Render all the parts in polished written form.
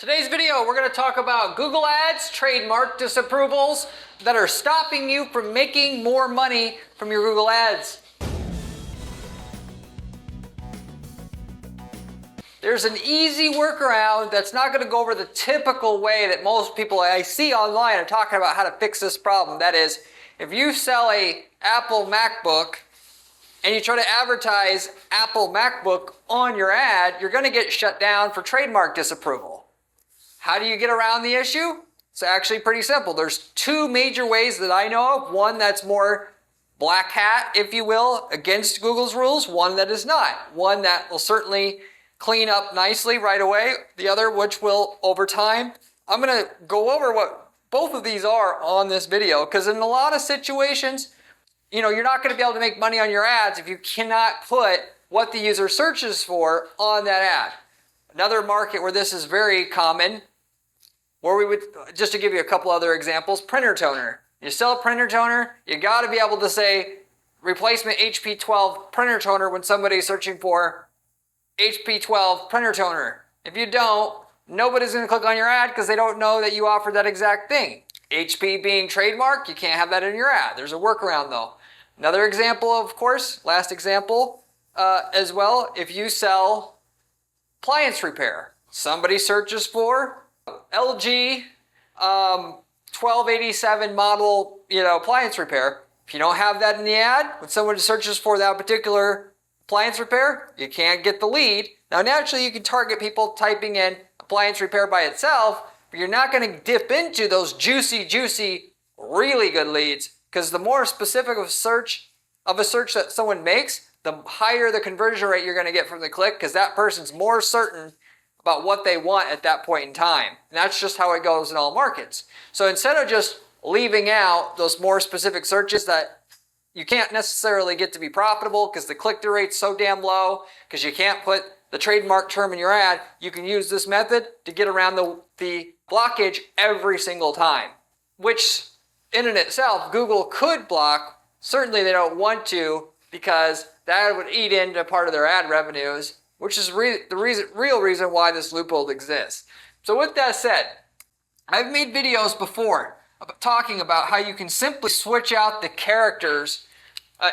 Today's video, we're going to talk about Google Ads, trademark disapprovals that are stopping you from making more money from your Google Ads. There's an easy workaround that's not going to go over the typical way that most people I see online are talking about how to fix this problem. That is, if you sell a Apple MacBook and you try to advertise Apple MacBook on your ad, you're going to get shut down for trademark disapproval. How do you get around the issue? It's actually pretty simple. There's two major ways that I know of. One that's more black hat, if you will, against Google's rules. One that is not. One that will certainly clean up nicely right away. The other, which will over time. I'm going to go over what both of these are on this video, because in a lot of situations, you're not going to be able to make money on your ads if you cannot put what the user searches for on that ad. Another market where this is very common, where we would, just to give you a couple other examples, printer toner. You sell a printer toner, you got to be able to say replacement HP 12 printer toner when somebody's searching for HP 12 printer toner. If you don't, nobody's going to click on your ad because they don't know that you offer that exact thing. HP being trademark, you can't have that in your ad. There's a workaround though. Another example, of course, last example as well, if you sell appliance repair. Somebody searches for LG 1287 model, appliance repair. If you don't have that in the ad, when someone searches for that particular appliance repair, you can't get the lead. Now, naturally, you can target people typing in appliance repair by itself, but you're not going to dip into those juicy, really good leads, because the more specific of a search that someone makes, the higher the conversion rate you're going to get from the click, because that person's more certain about what they want at that point in time. And that's just how it goes in all markets. So instead of just leaving out those more specific searches that you can't necessarily get to be profitable because the click-through rate's so damn low, because you can't put the trademark term in your ad, you can use this method to get around the blockage every single time, which in and itself, Google could block. Certainly they don't want to, because that would eat into part of their ad revenues, which is the real reason why this loophole exists. So with that said, I've made videos before talking about how you can simply switch out the characters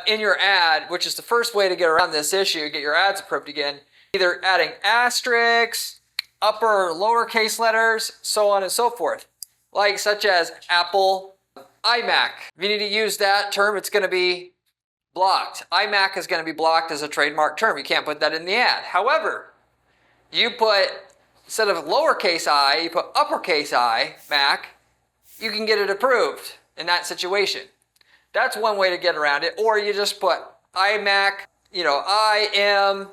in your ad, which is the first way to get around this issue, get your ads approved again. Either adding asterisks, upper or lowercase letters, so on and so forth. Like such as Apple iMac. If you need to use that term, it's going to be blocked. iMac is going to be blocked as a trademark term. You can't put that in the ad. However, you put, instead of lowercase I, you put uppercase I, Mac, you can get it approved in that situation. That's one way to get around it. Or you just put iMac, I am,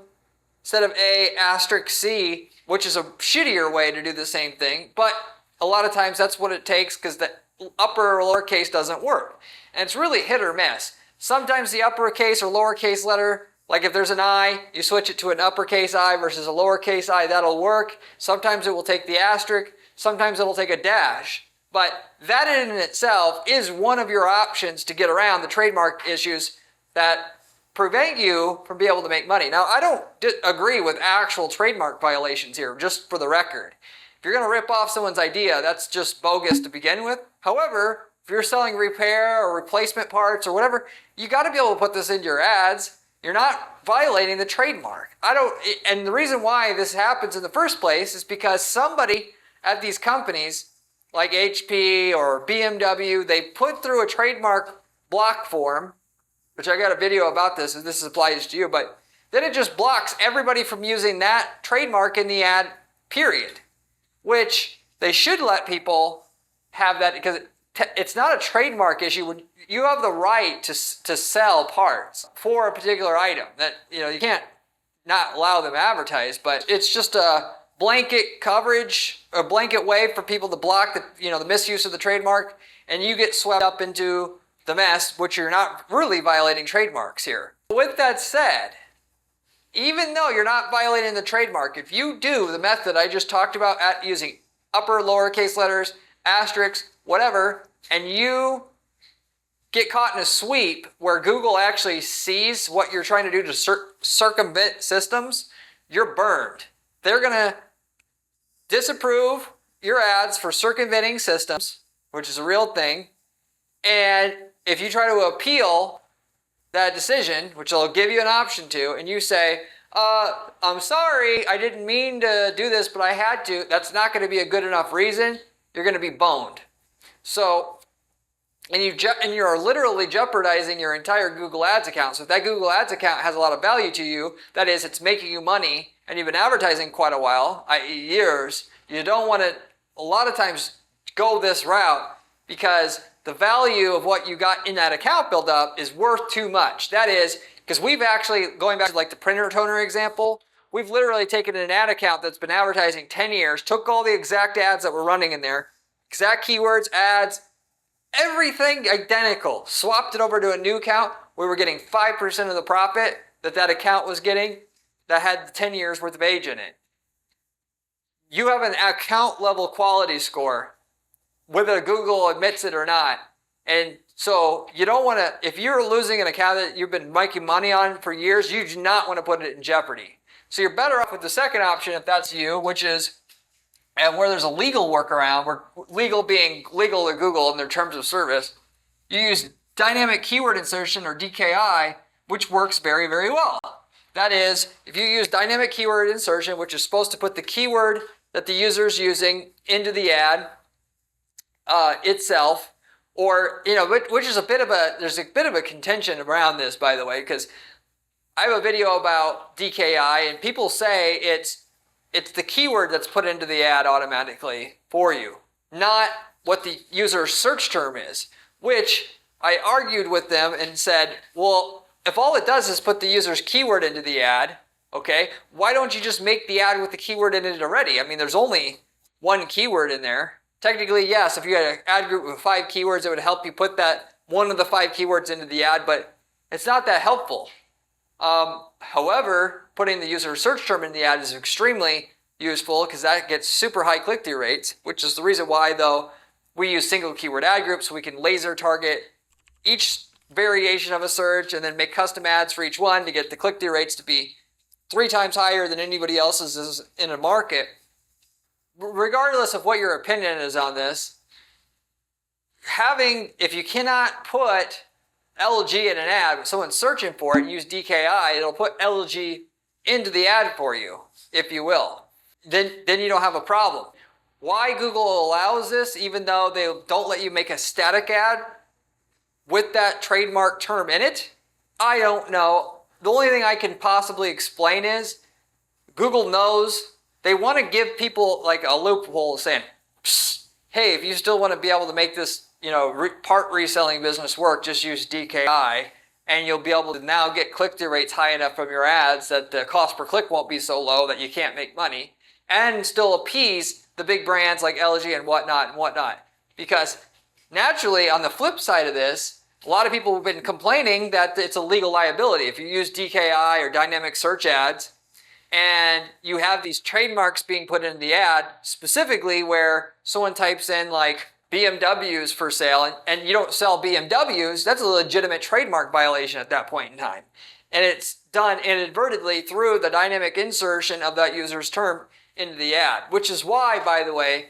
instead of A, asterisk C, which is a shittier way to do the same thing. But a lot of times that's what it takes, because the upper or lowercase doesn't work. And it's really hit or miss. Sometimes the uppercase or lowercase letter, like if there's an I, you switch it to an uppercase I versus a lowercase I, that'll work. Sometimes it will take the asterisk, sometimes it'll take a dash. But that in itself is one of your options to get around the trademark issues that prevent you from being able to make money. Now, I don't agree with actual trademark violations here, just for the record. If you're going to rip off someone's idea, that's just bogus to begin with. However, if you're selling repair or replacement parts or whatever, you got to be able to put this into your ads. You're not violating the trademark. And the reason why this happens in the first place is because somebody at these companies, like HP or BMW, they put through a trademark block form, which I got a video about this, and this applies to you, but then it just blocks everybody from using that trademark in the ad, period. Which they should let people have that, because it's not a trademark issue. When you have the right to sell parts for a particular item that, you can't not allow them to advertise, but it's just a blanket coverage, a blanket way for people to block the misuse of the trademark, and you get swept up into the mess, which you're not really violating trademarks here. With that said, even though you're not violating the trademark, if you do the method I just talked about at using upper, lowercase letters, asterisks, whatever, and you get caught in a sweep where Google actually sees what you're trying to do to circumvent systems, you're burned. They're going to disapprove your ads for circumventing systems, which is a real thing. And if you try to appeal that decision, which they'll give you an option to, and you say, I'm sorry, I didn't mean to do this, but I had to, that's not going to be a good enough reason. You're going to be boned. So, and you're literally jeopardizing your entire Google Ads account. So if that Google Ads account has a lot of value to you, that is, it's making you money, and you've been advertising quite a while, i.e. years, you don't want to, a lot of times, go this route because the value of what you got in that account build up is worth too much. That is, because we've actually, going back to like the printer toner example, we've literally taken an ad account that's been advertising 10 years, took all the exact ads that were running in there, exact keywords, ads, everything identical, swapped it over to a new account. We were getting 5% of the profit that account was getting that had 10 years worth of age in it. You have an account level quality score, whether Google admits it or not. And so you don't want to, if you're losing an account that you've been making money on for years, you do not want to put it in jeopardy. So you're better off with the second option if that's you, which is, and where there's a legal workaround, where legal being legal to Google in their terms of service, you use dynamic keyword insertion or DKI, which works very, very well. That is, if you use dynamic keyword insertion, which is supposed to put the keyword that the user is using into the ad itself, or, which is there's a bit of a contention around this, by the way, because I have a video about DKI, and people say it's the keyword that's put into the ad automatically for you, not what the user's search term is, which I argued with them and said, well, if all it does is put the user's keyword into the ad, okay, why don't you just make the ad with the keyword in it already? I mean, there's only one keyword in there. Technically, yes, if you had an ad group with 5 keywords, it would help you put that one of the 5 keywords into the ad, but it's not that helpful. However, putting the user search term in the ad is extremely useful because that gets super high click-through rates, which is the reason why, though, we use single keyword ad groups so we can laser target each variation of a search and then make custom ads for each one to get the click-through rates to be 3 times higher than anybody else's is in a market. Regardless of what your opinion is on this, if you cannot put LG in an ad, when someone's searching for it, use DKI, it'll put LG into the ad for you, if you will. Then you don't have a problem. Why Google allows this, even though they don't let you make a static ad with that trademark term in it, I don't know. The only thing I can possibly explain is Google knows they want to give people like a loophole saying, hey, if you still want to be able to make this, part reselling business work, just use DKI, and you'll be able to now get click-through rates high enough from your ads that the cost per click won't be so low that you can't make money, and still appease the big brands like LG and whatnot. Because naturally, on the flip side of this, a lot of people have been complaining that it's a legal liability. If you use DKI or dynamic search ads, and you have these trademarks being put in the ad, specifically where someone types in like BMWs for sale, and you don't sell BMWs, that's a legitimate trademark violation at that point in time. And it's done inadvertently through the dynamic insertion of that user's term into the ad, which is why, by the way,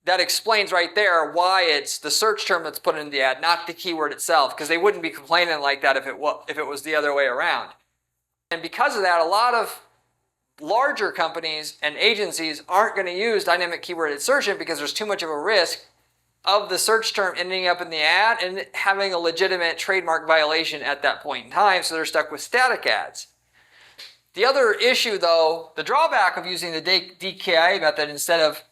that explains right there why it's the search term that's put in the ad, not the keyword itself, because they wouldn't be complaining like that if it was the other way around. And because of that, a lot of larger companies and agencies aren't going to use dynamic keyword insertion because there's too much of a risk of the search term ending up in the ad and having a legitimate trademark violation at that point in time, so they're stuck with static ads. The other issue, though, the drawback of using the DKI method instead of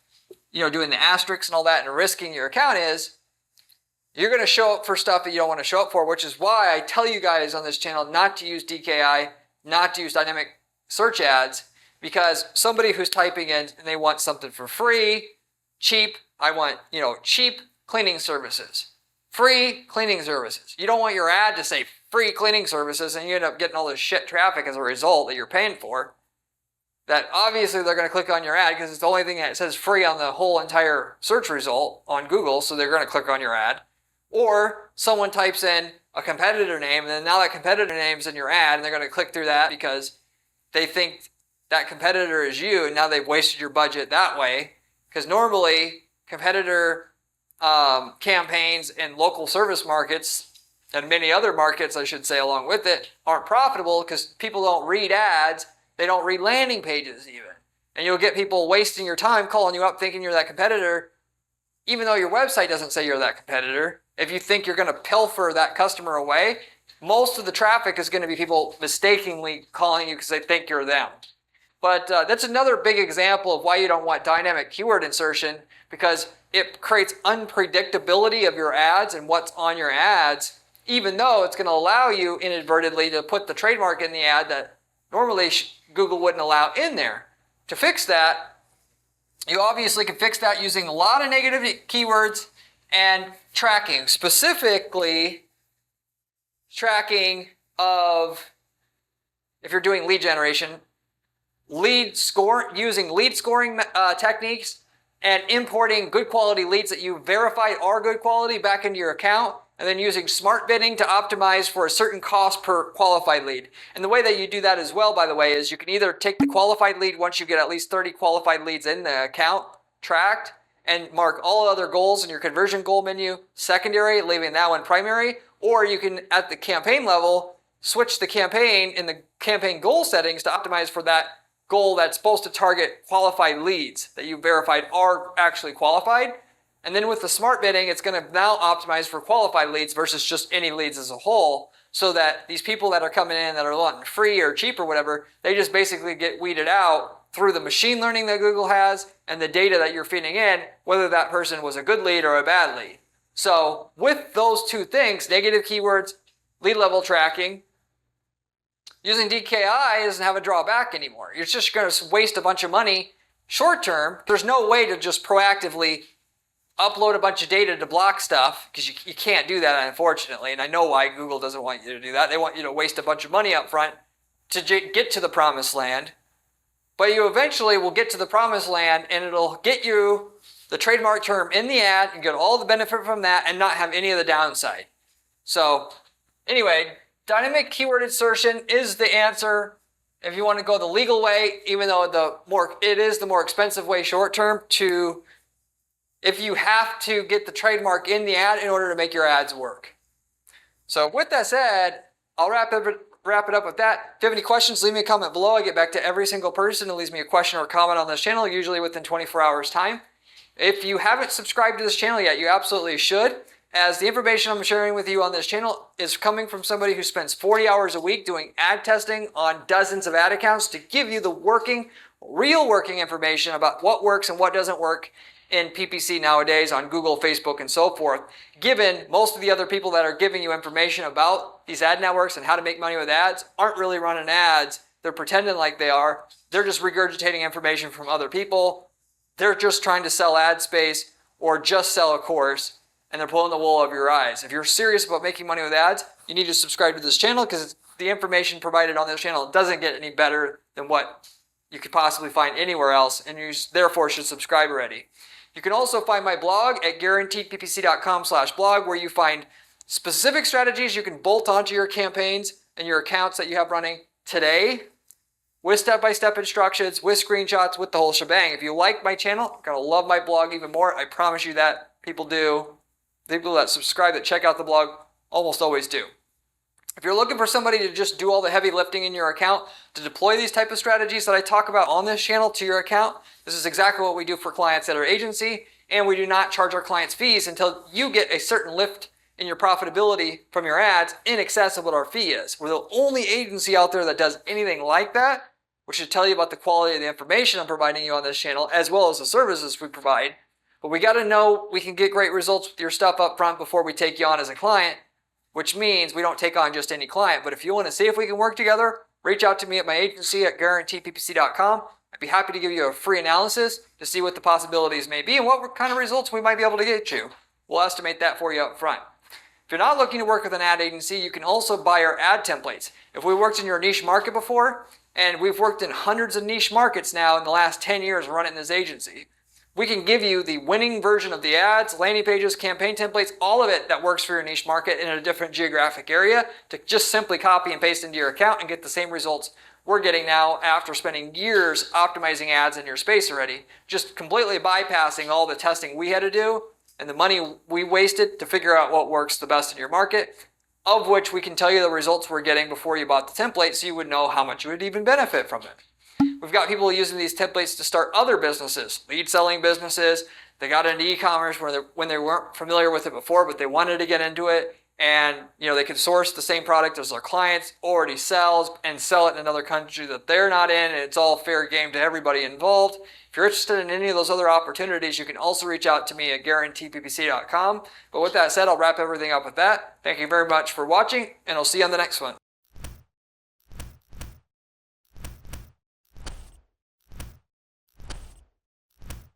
doing the asterisks and all that and risking your account is you're going to show up for stuff that you don't want to show up for, which is why I tell you guys on this channel not to use DKI, not to use dynamic search ads, because somebody who's typing in and they want something for free, cheap, I want, cheap cleaning services, free cleaning services. You don't want your ad to say free cleaning services and you end up getting all this shit traffic as a result that you're paying for. That obviously they're going to click on your ad because it's the only thing that says free on the whole entire search result on Google, so they're going to click on your ad. Or someone types in a competitor name, and then now that competitor name's in your ad, and they're going to click through that because they think that competitor is you, and now they've wasted your budget that way. Because normally competitor campaigns in local service markets and many other markets, I should say, along with it, aren't profitable because people don't read ads. They don't read landing pages even. And you'll get people wasting your time calling you up thinking you're that competitor, even though your website doesn't say you're that competitor. If you think you're going to pilfer that customer away, most of the traffic is going to be people mistakenly calling you because they think you're them. But that's another big example of why you don't want dynamic keyword insertion, because it creates unpredictability of your ads and what's on your ads, even though it's going to allow you inadvertently to put the trademark in the ad that normally Google wouldn't allow in there. To fix that, you obviously can fix that using a lot of negative keywords and tracking, specifically tracking of, if you're doing lead generation, using lead scoring techniques and importing good quality leads that you verified are good quality back into your account, and then using smart bidding to optimize for a certain cost per qualified lead. And the way that you do that as well, by the way, is you can either take the qualified lead once you get at least 30 qualified leads in the account tracked and mark all other goals in your conversion goal menu secondary, leaving that one primary, or you can, at the campaign level, switch the campaign in the campaign goal settings to optimize for that goal that's supposed to target qualified leads that you verified are actually qualified. And then with the smart bidding, it's going to now optimize for qualified leads versus just any leads as a whole, so that these people that are coming in that are wanting free or cheap or whatever, they just basically get weeded out through the machine learning that Google has and the data that you're feeding in, whether that person was a good lead or a bad lead. So with those two things, negative keywords, lead level tracking, using DKI doesn't have a drawback anymore. You're just going to waste a bunch of money short term. There's no way to just proactively upload a bunch of data to block stuff, because you can't do that, unfortunately. And I know why Google doesn't want you to do that. They want you to waste a bunch of money up front to get to the promised land. But you eventually will get to the promised land, and it'll get you the trademark term in the ad and get all the benefit from that and not have any of the downside. So anyway, dynamic keyword insertion is the answer if you want to go the legal way, even though it is the more expensive way short term, to if you have to get the trademark in the ad in order to make your ads work. So with that said, I'll wrap it up with that. If you have any questions, leave me a comment below. I get back to every single person who leaves me a question or a comment on this channel, usually within 24 hours time. If you haven't subscribed to this channel yet, you absolutely should, as the information I'm sharing with you on this channel is coming from somebody who spends 40 hours a week doing ad testing on dozens of ad accounts to give you the real working information about what works and what doesn't work in PPC nowadays on Google, Facebook, and so forth, given most of the other people that are giving you information about these ad networks and how to make money with ads aren't really running ads. They're pretending like they are. They're just regurgitating information from other people. They're just trying to sell ad space or just sell a course, and they're pulling the wool over your eyes. If you're serious about making money with ads, you need to subscribe to this channel, because the information provided on this channel doesn't get any better than what you could possibly find anywhere else, and you therefore should subscribe already. You can also find my blog at guaranteedppc.com/blog, where you find specific strategies you can bolt onto your campaigns and your accounts that you have running today, with step-by-step instructions, with screenshots, with the whole shebang. If you like my channel, you're going to love my blog even more. I promise you that. People do. People that subscribe, that check out the blog, almost always do. If you're looking for somebody to just do all the heavy lifting in your account to deploy these type of strategies that I talk about on this channel to your account, this is exactly what we do for clients at our agency, and we do not charge our clients fees until you get a certain lift in your profitability from your ads in excess of what our fee is. We're the only agency out there that does anything like that, which should tell you about the quality of the information I'm providing you on this channel, as well as the services we provide. But we got to know we can get great results with your stuff up front before we take you on as a client, which means we don't take on just any client. But if you want to see if we can work together, reach out to me at my agency at guaranteedppc.com. I'd be happy to give you a free analysis to see what the possibilities may be and what kind of results we might be able to get you. We'll estimate that for you up front. If you're not looking to work with an ad agency, you can also buy our ad templates. If we worked in your niche market before, and we've worked in hundreds of niche markets now in the last 10 years running this agency, we can give you the winning version of the ads, landing pages, campaign templates, all of it that works for your niche market in a different geographic area, to just simply copy and paste into your account and get the same results we're getting now after spending years optimizing ads in your space already, just completely bypassing all the testing we had to do and the money we wasted to figure out what works the best in your market, of which we can tell you the results we're getting before you bought the template so you would know how much you would even benefit from it. We've got people using these templates to start other businesses, lead selling businesses. They got into e-commerce when they weren't familiar with it before, but they wanted to get into it. And they could source the same product as their clients already sells and sell it in another country that they're not in, and it's all fair game to everybody involved. If you're interested in any of those other opportunities, you can also reach out to me at guaranteeppc.com. But with that said, I'll wrap everything up with that. Thank you very much for watching, and I'll see you on the next one.